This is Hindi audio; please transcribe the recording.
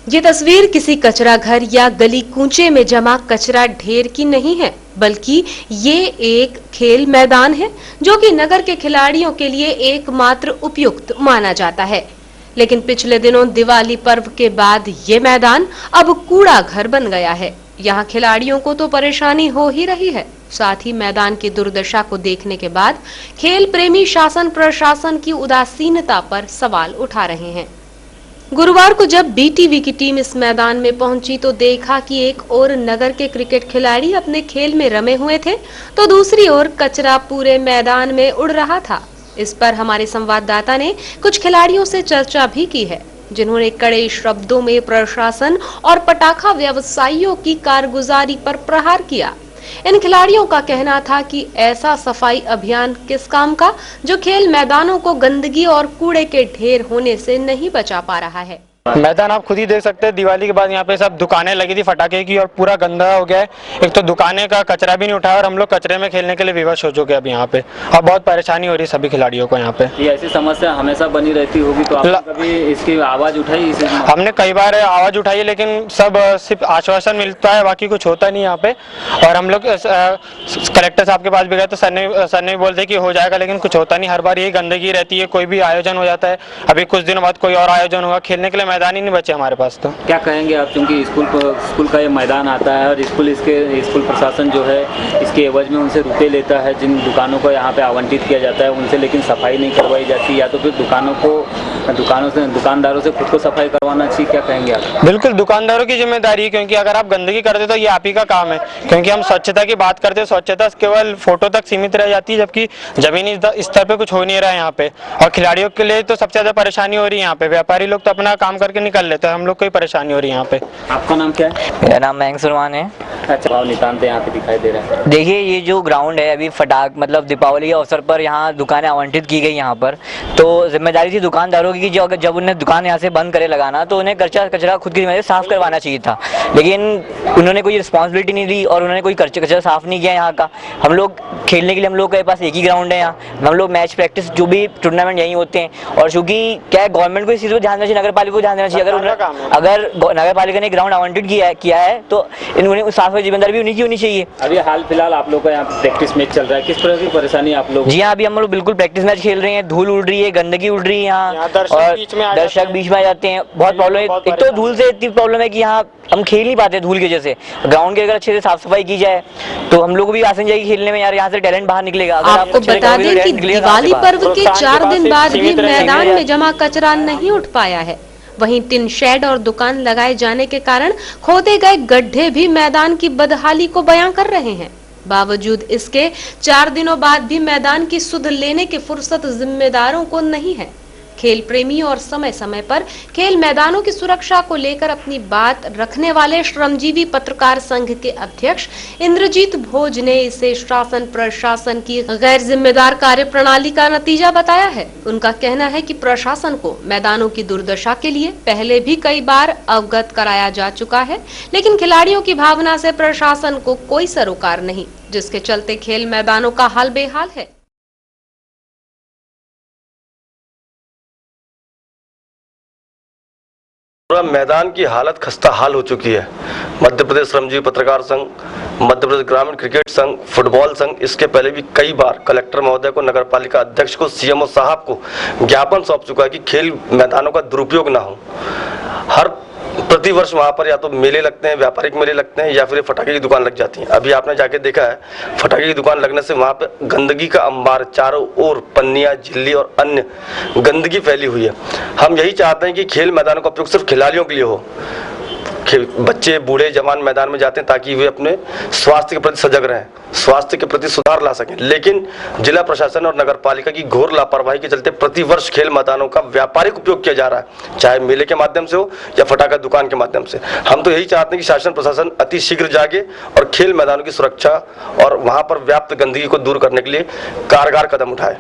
ये तस्वीर किसी कचरा घर या गली कूचे में जमा कचरा ढेर की नहीं है, बल्कि ये एक खेल मैदान है जो कि नगर के खिलाड़ियों के लिए एकमात्र उपयुक्त माना जाता है। लेकिन पिछले दिनों दिवाली पर्व के बाद ये मैदान अब कूड़ा घर बन गया है। यहाँ खिलाड़ियों को तो परेशानी हो ही रही है, साथ ही मैदान की दुर्दशा को देखने के बाद खेल प्रेमी शासन प्रशासन की उदासीनता पर सवाल उठा रहे हैं। गुरुवार को जब बीटीवी की टीम इस मैदान में पहुंची तो देखा कि एक ओर नगर के क्रिकेट खिलाड़ी अपने खेल में रमे हुए थे, तो दूसरी ओर कचरा पूरे मैदान में उड़ रहा था। इस पर हमारे संवाददाता ने कुछ खिलाड़ियों से चर्चा भी की है, जिन्होंने कड़े शब्दों में प्रशासन और पटाखा व्यवसायियों की कारगुजारी पर प्रहार किया। इन खिलाड़ियों का कहना था कि ऐसा सफाई अभियान किस काम का, जो खेल मैदानों को गंदगी और कूड़े के ढेर होने से नहीं बचा पा रहा है। मैदान आप खुद ही देख सकते हैं, दिवाली के बाद यहाँ पे सब दुकानें लगी थी फटाके की और पूरा गंदा हो गया है। एक तो दुकानें का कचरा भी नहीं उठाया और हम लोग कचरे में खेलने के लिए विवश हो चुके हैं अब यहाँ पे, और बहुत परेशानी हो रही है सभी खिलाड़ियों को यहाँ पे। ये ऐसी समस्या हमेशा बनी रहती होगी, तो आपने कभी इसकी आवाज उठाई? हमने कई बार आवाज उठाई है, लेकिन सब सिर्फ आश्वासन मिलता है, बाकी कुछ होता नहीं यहाँ पे। और हम लोग कलेक्टर साहब के पास भी गए तो सर ने बोलते कि हो जाएगा, लेकिन कुछ होता नहीं। हर बार यही गंदगी रहती है, कोई भी आयोजन हो जाता है, अभी कुछ दिनों बाद कोई और आयोजन होगा, खेलने के लिए मैदान ही नहीं बचे हमारे पास। तो क्या कहेंगे आप, क्योंकि स्कूल का ये मैदान आता है और स्कूल प्रशासन जो है इसके एवज में उनसे रुपए लेता है, जिन दुकानों को यहाँ पे आवंटित किया जाता है उनसे, लेकिन सफाई नहीं करवाई जाती, या तो फिर दुकानदारों से खुद को सफाई करवाना चाहिए। क्या कहेंगे आप? बिल्कुल दुकानदारों की जिम्मेदारी है, क्योंकि अगर आप गंदगी करते तो ये आप ही का काम है, क्योंकि हम स्वच्छता की बात करते हैं, स्वच्छता केवल फोटो तक सीमित रह जाती है, जबकि जमीनी स्तर पे कुछ हो नहीं रहा है यहाँ पे। और खिलाड़ियों के लिए तो सबसे ज्यादा परेशानी हो रही है यहाँ पे, व्यापारी लोग तो अपना काम करके निकल लेते हैं, हम लोग को परेशानी हो रही है यहाँ पे। आपका नाम क्या है? मेरा नाम मयंक सुरमान है। अच्छा, नितांत यहाँ पे दिखाई दे रहा है। देखिए, ये जो ग्राउंड है अभी मतलब दीपावली के अवसर पर यहाँ दुकानें आवंटित की गई यहाँ पर, तो जिम्मेदारी थी दुकानदारों की, जब उन्हें दुकान यहाँ से बंद करे लगाना तो उन्हें कचरा खुद की जिम्मेदारी साफ करवाना चाहिए था, लेकिन उन्होंने कोई रिस्पॉन्सिबिलिटी नहीं ली और उन्होंने कोई कचरा साफ नहीं किया यहाँ का। हम लोग खेलने के लिए, हम लोग के पास एक ही ग्राउंड है यहाँ, हम लोग मैच प्रैक्टिस जो भी टूर्नामेंट यहीं होते हैं। और चूंकि क्या है, गवर्नमेंट को इस चीज़ पर ध्यान देना चाहिए, नगर पालिका को ध्यान देना चाहिए। अगर नगर पालिका ने ग्राउंड आवंटित किया है तो इन्होंने साफ जिम्मेदारी भी उन्हीं की होनी चाहिए। अभी हाल फिलहाल आप लोग का यहाँ प्रैक्टिस मैच चल रहा है, किस तरह की परेशानी आप लोग? जी हाँ, अभी हम लोग बिल्कुल प्रैक्टिस मैच खेल रहे हैं, धूल उड़ रही है, गंदगी उड़ रही है यहाँ, और दर्शक बीच में आ जाते हैं, बहुत प्रॉब्लम है। एक तो धूल से इतनी प्रॉब्लम है कि यहाँ हम खेल नहीं पाते धूल की वजह से। ग्राउंड की अगर अच्छे से साफ सफाई की जाए तो हम लोग भी आसान जाएगी खेलने में, यार यहाँ से टैलेंट बाहर निकलेगा। आपको बता दें कि दिवाली पर्व के 4 दिन बाद भी मैदान में जमा कचरा नहीं उठ पाया है। वहीं टिन शेड और दुकान लगाए जाने के कारण खोदे गए गड्ढे भी मैदान की बदहाली को बयां कर रहे हैं। बावजूद इसके 4 दिनों बाद भी मैदान की सुध लेने की फुर्सत जिम्मेदारों को नहीं है। खेल प्रेमी और समय समय पर खेल मैदानों की सुरक्षा को लेकर अपनी बात रखने वाले श्रमजीवी पत्रकार संघ के अध्यक्ष इंद्रजीत भोज ने इसे शासन प्रशासन की गैर जिम्मेदार कार्यप्रणाली का नतीजा बताया है। उनका कहना है कि प्रशासन को मैदानों की दुर्दशा के लिए पहले भी कई बार अवगत कराया जा चुका है, लेकिन खिलाड़ियों की भावना से प्रशासन को कोई सरोकार नहीं, जिसके चलते खेल मैदानों का हाल बेहाल है। पूरा मैदान की हालत खस्ता हाल हो चुकी है। मध्य प्रदेश श्रमजीवी पत्रकार संघ, मध्य प्रदेश ग्रामीण क्रिकेट संघ, फुटबॉल संघ, इसके पहले भी कई बार कलेक्टर महोदय को, नगर पालिका अध्यक्ष को, सीएमओ साहब को ज्ञापन सौंप चुका है कि खेल मैदानों का दुरुपयोग ना हो। हर प्रतिवर्ष वहाँ पर या तो मेले लगते हैं, व्यापारिक मेले लगते हैं, या फिर फटाके की दुकान लग जाती है। अभी आपने जाके देखा है, फटाके की दुकान लगने से वहाँ पे गंदगी का अंबार, चारों ओर पन्नियाँ, झिल्ली और अन्य गंदगी फैली हुई है। हम यही चाहते हैं कि खेल मैदानों का उपयोग सिर्फ खिलाड़ियों के लिए हो। बच्चे, बूढ़े, जवान मैदान में जाते हैं ताकि वे अपने स्वास्थ्य के प्रति सजग रहें, स्वास्थ्य के प्रति सुधार ला सकें। लेकिन जिला प्रशासन और नगर पालिका की घोर लापरवाही के चलते प्रतिवर्ष खेल मैदानों का व्यापारिक उपयोग किया जा रहा है, चाहे मेले के माध्यम से हो या फटाखा दुकान के माध्यम से। हम तो यही चाहते हैं कि शासन प्रशासन अति शीघ्र जागे और खेल मैदानों की सुरक्षा और वहां पर व्याप्त गंदगी को दूर करने के लिए कारगर कदम उठाए।